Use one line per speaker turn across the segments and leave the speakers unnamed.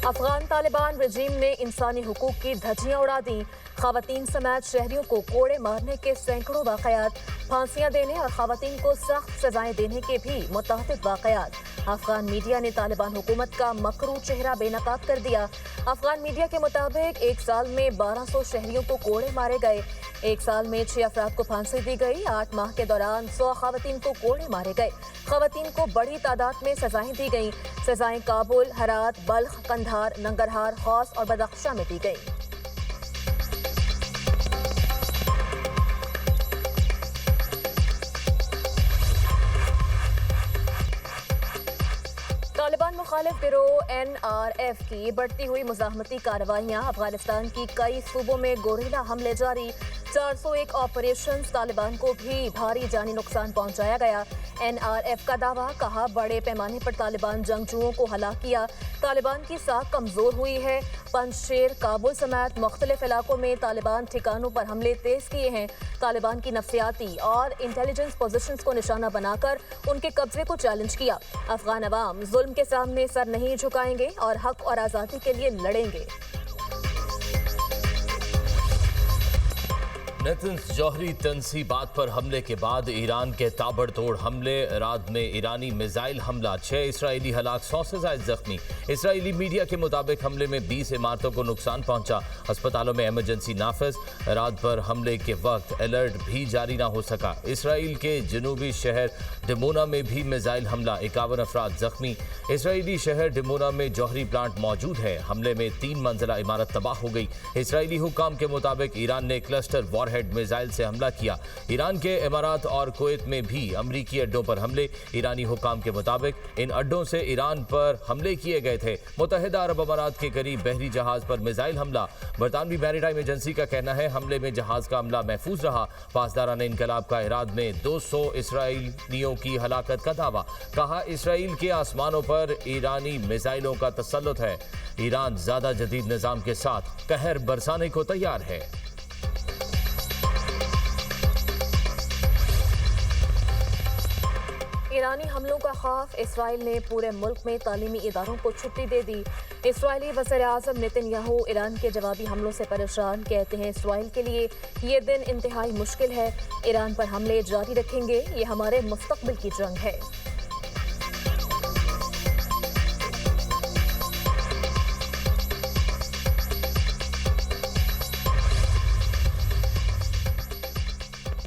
अफगान तालिबान रजीम ने इंसानी हुकूक की धज्जियां उड़ा दी। खवातीन समेत शहरियों को कोड़े मारने के सैकड़ों वाकयात, फांसियां देने और खवातीन को सख्त सजाएं देने के भी मुतअद्दिद वाकयात। अफगान मीडिया ने तालिबान हुकूमत का मकरू चेहरा बेनकाब कर दिया। अफगान मीडिया के मुताबिक एक साल में 1200 शहरियों को कोड़े मारे गए। एक साल में 6 अफराद को फांसी दी गई। 8 माह के दौरान 100 खवातीन को कोड़े मारे गए। खवातीन को बड़ी तादाद में सजाएं दी गईं। सजाएं काबुल, हरात, बल्ख, कंधार, नंगरहार, खौस और बदख्शा में दी गई। तालिबान मुखालिफ गिरोह NRF की बढ़ती हुई मुज़ाहमती कार्रवाइयाँ। अफगानिस्तान की कई सूबों में गोरिल्ला हमले जारी। 401 ऑपरेशन। तालिबान को भी भारी जानी नुकसान पहुंचाया गया। NRF का दावा, कहा बड़े पैमाने पर तालिबान जंगजुओं को हलाक किया। तालिबान की साख कमजोर हुई है। पंजशेर, काबुल समेत मुख्तलिफ इलाकों में तालिबान ठिकानों पर हमले तेज किए हैं। तालिबान की नफ्सियाती और इंटेलिजेंस पोजीशंस को निशाना बनाकर उनके कब्जे को चैलेंज किया। अफगान अवाम जुल्म के सामने सर नहीं झुकाएंगे और हक और आज़ादी के लिए लड़ेंगे।
नेतन्स जौहरी तनसीबात पर हमले के बाद ईरान के ताबड़तोड़ हमले। रात में ईरानी मिसाइल हमला, 6 इसराइली हलाक, 100 से ज्यादा जख्मी। इसराइली मीडिया के मुताबिक हमले में 20 इमारतों को नुकसान पहुंचा। अस्पतालों में इमरजेंसी नाफिज। रात भर हमले के वक्त अलर्ट भी जारी ना हो सका। इसराइल के जनूबी शहर डिमोना में भी मिसाइल हमला, 51 अफराद जख्मी। इसराइली शहर डिमोना में जौहरी प्लांट मौजूद है। हमले में 3 मंजिला इमारत तबाह हो गई। इसराइली हुक्काम के मुताबिक ईरान ने क्लस्टर वॉरहेड मिसाइल से हमला किया। ईरान के इमारात और कुवैत में भी अमरीकी अड्डों पर हमले। ईरानी हुक्काम के मुताबिक इन अड्डों से ईरान पर हमले किए गए थे। मुत्तहिदा अरब अमारात के करीब बहरी जहाज पर मिसाइल हमला। बरतानवी मैरीटाइम एजेंसी का कहना है हमले में जहाज का अमला महफूज रहा। पासदारान इनकलाब का इराद में 200 इसराइलियों की हलाकत का दावा। कहा इसराइल के आसमानों पर ईरानी मिसाइलों का तसल्लुत है। ईरान ज्यादा जदीद निजाम के साथ कहर बरसाने को तैयार है।
ईरानी हमलों का खौफ। इसराइल ने पूरे मुल्क में तालीमी इदारों को छुट्टी दे दी। इसराइली वज़ीर-ए-आज़म नेतन्याहू ईरान के जवाबी हमलों से परेशान। कहते हैं इसराइल के लिए ये दिन इंतहाई मुश्किल है। ईरान पर हमले जारी रखेंगे। ये हमारे मुस्तक़बिल की जंग है।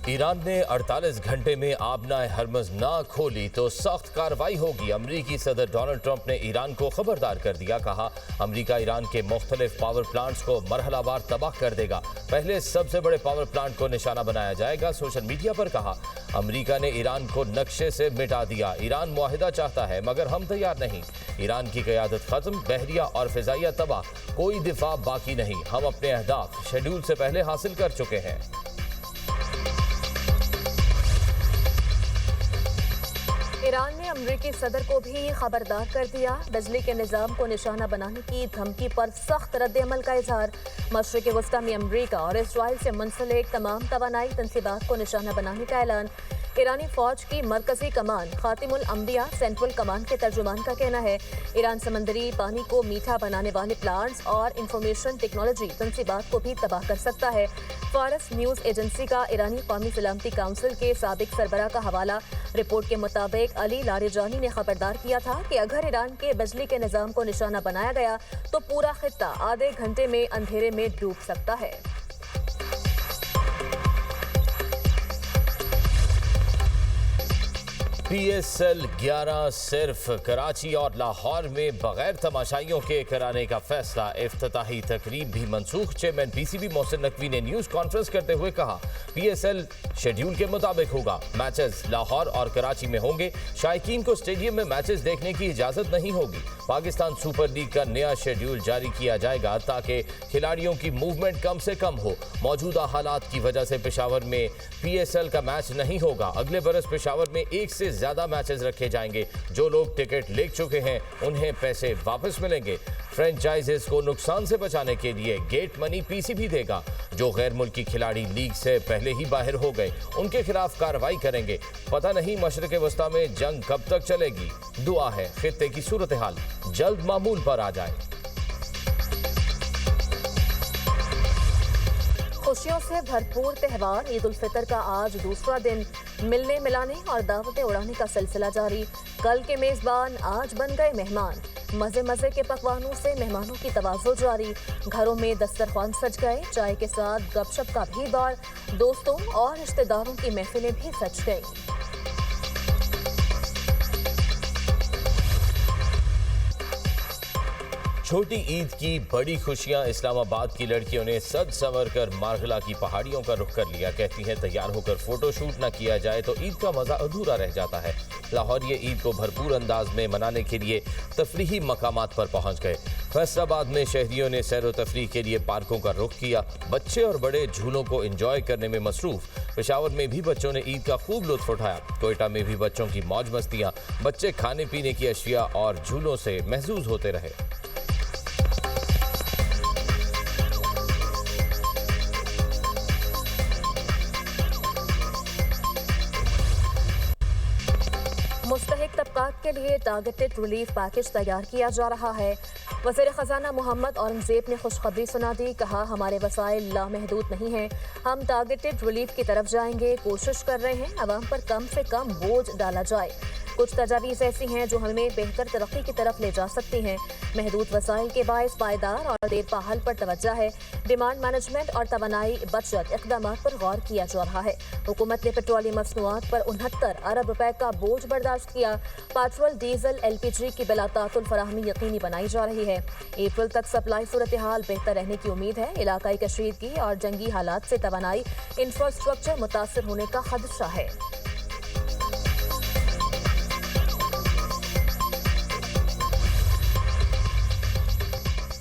ईरान ने 48 घंटे में आबनाए हरमज़ ना खोली तो सख्त कार्रवाई होगी। अमरीकी सदर डोनाल्ड ट्रंप ने ईरान को खबरदार कर दिया। कहा अमरीका ईरान के मुख्तलिफ पावर प्लांट्स को मरहलावार तबाह कर देगा। पहले सबसे बड़े पावर प्लांट को निशाना बनाया जाएगा। सोशल मीडिया पर कहा अमरीका ने ईरान को नक्शे से मिटा दिया। ईरान मुआहिदा चाहता है मगर हम तैयार नहीं। ईरान की क़यादत खत्म, बहरिया और फिजाइया तबाह, कोई दिफा बाकी नहीं। हम अपने अहदाफ शेड्यूल से पहले हासिल कर चुके हैं।
ईरान ने अमरीकी सदर को भी खबरदार कर दिया। बिजली के निज़ाम को निशाना बनाने की धमकी पर सख्त रद्द-ए-अमल का इजहार। मशरिक़ वस्ता में अमरीका और इसराइल से मुंसलिक तमाम तवानाई तनसीबात को निशाना बनाने का ऐलान। ईरानी फौज की मरकजी कमान खातिमुल अंबिया सेंट्रल कमान के तर्जुमान का कहना है ईरान समंदरी पानी को मीठा बनाने वाले प्लांट्स और इंफॉर्मेशन टेक्नोलॉजी तनसीबात को भी तबाह कर सकता है। फारस न्यूज़ एजेंसी का ईरानी कौमी सलामती काउंसिल के साबिक सरबरा का हवाला। रिपोर्ट के मुताबिक अली लारेजानी ने खबरदार किया था कि अगर ईरान के बिजली के निज़ाम को निशाना बनाया गया तो पूरा खित्ता आधे घंटे में अंधेरे में डूब सकता है।
PSL 11 सिर्फ कराची और लाहौर में बगैर तमाशाइयों के कराने का फैसला। इफ्तिताही तकरीब भी मनसूख। चेयरमैन PCB मोहसिन नकवी ने न्यूज़ कॉन्फ्रेंस करते हुए कहा PSL शेड्यूल के मुताबिक होगा। मैचेस लाहौर और कराची में होंगे। शायकीन को स्टेडियम में मैचेस देखने की इजाज़त नहीं होगी। पाकिस्तान सुपर लीग का नया शेड्यूल जारी किया जाएगा ताकि खिलाड़ियों की मूवमेंट कम से कम हो। मौजूदा हालात की वजह से पेशावर में PSL का मैच नहीं होगा। अगले बरस पेशावर में 1 से ज्यादा मैचेस रखे जाएंगे। जो लोग टिकट ले चुके हैं उन्हें पैसे वापस मिलेंगे। फ्रेंचाइजेस को नुकसान से बचाने के लिए गेट मनी PCB देगा। जो गैर मुल्की खिलाड़ी लीग से पहले ही बाहर हो गए उनके खिलाफ कार्रवाई करेंगे। पता नहीं मशरिक़ वस्ता में जंग कब तक चलेगी। दुआ है खित्ते की सूरत हाल जल्द मामूल पर आ जाए।
खुशियों से भरपूर त्यौहार ईद उल फितर का आज दूसरा दिन मिलने मिलाने और दावतें उड़ाने का सिलसिला जारी। कल के मेजबान आज बन गए मेहमान। मजे मजे के पकवानों से मेहमानों की तवाज़ो जारी। घरों में दस्तरखान सज गए। चाय के साथ गपशप का भी दौर। दोस्तों और रिश्तेदारों की महफिलें भी सज गई।
छोटी ईद की बड़ी खुशियां। इस्लामाबाद की लड़कियों ने सज संवर कर मारगला की पहाड़ियों का रुख कर लिया। कहती हैं तैयार होकर फोटोशूट न किया जाए तो ईद का मजा अधूरा रह जाता है। लाहौर ये ईद को भरपूर अंदाज में मनाने के लिए तफरीही मकामात पर पहुंच गए। फैसलाबाद में शहरियों ने सैर व तफरीह के लिए पार्कों का रुख किया। बच्चे और बड़े झूलों को एंजॉय करने में मसरूफ। पेशावर में भी बच्चों ने ईद का खूब लुत्फ उठाया। कोयटा में भी बच्चों की मौज मस्तियां। बच्चे खाने पीने की अशिया और झूलों से महजूज होते रहे।
मुस्तहिक तबकात के लिए टारगेटेड रिलीफ पैकेज तैयार किया जा रहा है। वज़ीर ख़जाना मोहम्मद औरंगज़ेब ने खुशखबरी सुना दी। कहा हमारे वसाइल लामहदूद नहीं हैं, हम टारगेटेड रिलीफ की तरफ जाएंगे। कोशिश कर रहे हैं अवाम पर कम से कम बोझ डाला जाए। कुछ तजावीज़ ऐसी हैं जो हमें बेहतर तरक्की की तरफ ले जा सकती हैं। महदूद वसाइल के बायस पायदार और देर पहल पर तवज्जो है। डिमांड मैनेजमेंट और तवानाई बचत इक़दाम पर गौर किया जा रहा है। हुकूमत ने पेट्रोलियम मसनूआत पर 69 अरब रुपए का बोझ बर्दाश्त किया। पेट्रोल, डीजल, LPG की बिलातातुल फराहमी यकीनी बनाई जा रही है। अप्रैल तक सप्लाई सूरत हाल बेहतर रहने की उम्मीद है। इलाकाई कशीदगी और जंगी हालात से तवानाई इंफ्रास्ट्रक्चर मुतासर होने का खदशा है।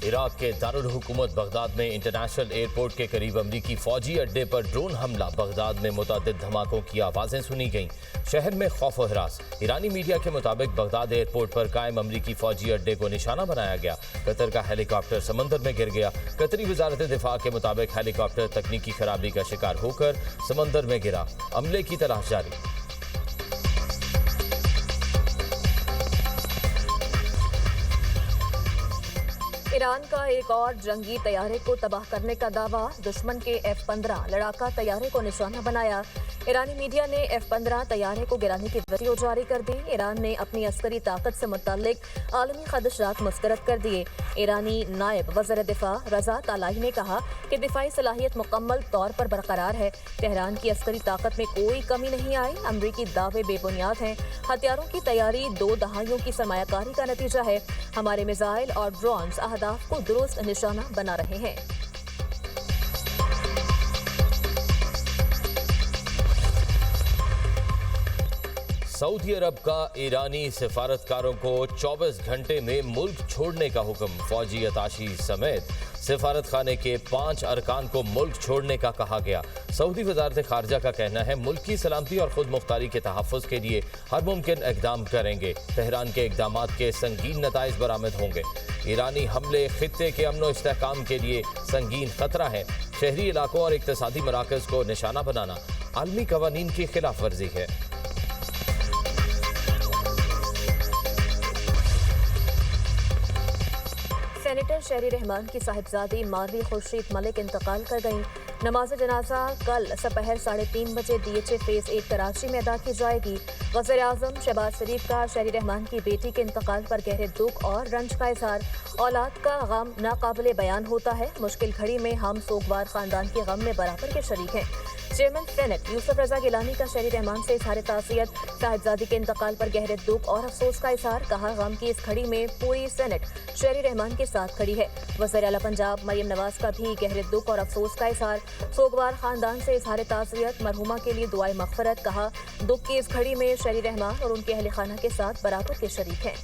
इराक के दारुल हुकूमत बगदाद में इंटरनेशनल एयरपोर्ट के करीब अमरीकी फौजी अड्डे पर ड्रोन हमला। बगदाद में मुतअद्दिद धमाकों की आवाजें सुनी गईं। शहर में खौफ व हिरास। ईरानी मीडिया के मुताबिक बगदाद एयरपोर्ट पर कायम अमरीकी फौजी अड्डे को निशाना बनाया गया। कतर का हेलीकॉप्टर समंदर में गिर गया। कतरी वजारत दिफा के मुताबिक हेलीकॉप्टर तकनीकी खराबी का शिकार होकर समंदर में गिरा। अमले की तलाश जारी।
ईरान का एक और जंगी तैयारे को तबाह करने का दावा। दुश्मन के F-15 लड़ाका तैयारे को निशाना बनाया। ईरानी मीडिया ने F-15 तैयारे को गिराने की वीडियो जारी कर दी। ईरान ने अपनी अस्करी ताकत से मुताल्लिक आलमी खदशात मुस्तरद कर दिए। ईरानी नायब वज़ीर दिफा रजा तालाई ने कहा कि दिफाई सलाहियत मुकम्मल तौर पर बरकरार है। तेहरान की अस्करी ताकत में कोई कमी नहीं आई। अमरीकी दावे बेबुनियाद हैं। हथियारों की तैयारी 2 दहाइयों की सरमायाकारी का नतीजा है। हमारे मिसाइल और ड्रोन्स अहदाफ को दुरुस्त निशाना बना रहे हैं।
सऊदी अरब का ईरानी सिफारतकारों को 24 घंटे में मुल्क छोड़ने का हुक्म। फौजी अताशी समेत सिफारत खाने के 5 अरकान को मुल्क छोड़ने का कहा गया। सऊदी वजारत खारजा का कहना है मुल्क की सलामती और खुद मुख्तारी के तहफ़्फ़ुज़ के लिए हर मुमकिन इक़दाम करेंगे। तेहरान के इक़दामात के संगीन नताइज बरामद होंगे। ईरानी हमले खित्ते के अमन व इस्तेहकाम के लिए संगीन खतरा है। शहरी इलाकों और इक़्तिसादी मराकज़ को निशाना बनाना आलमी कवानीन की खिलाफ वर्जी है।
सेनेटर शहरी रहमान की साहिबजादी मारवी खुर्शीद मलिक इंतकाल कर गईं। नमाज जनाजा कल दोपहर 3:30 बजे DHA फेज़ 1 कराची में अदा की जाएगी। वज़ीर आज़म शहबाज शरीफ का शहरी रहमान की बेटी के इंतकाल पर गहरे दुख और रंज का इजहार। औलाद का गम नाकाबिले बयान होता है। मुश्किल घड़ी में हम सोगवार खानदान के गम में बराबर के शरीक हैं। चेयरमैन सेनेट यूसुफ रजा गिलानी का शहरी रहमान से इजहार ताज़ियत। साहिबजादी के इंतकाल पर गहरे दुख और अफसोस का इजहार। कहा गम की इस घड़ी में पूरी सेनेट शहरी रहमान के साथ खड़ी है। वज़ीर आला पंजाब मरियम नवाज का भी गहरे दुख और अफसोस का इजहार। सोगवार खानदान से इजहार ताज़ियत। मरहुमा के लिए दुआए मग़फ़िरत। कहा दुख की इस घड़ी में शहरी रहमान और उनके अहल खाना के साथ बराबर के शरीक हैं।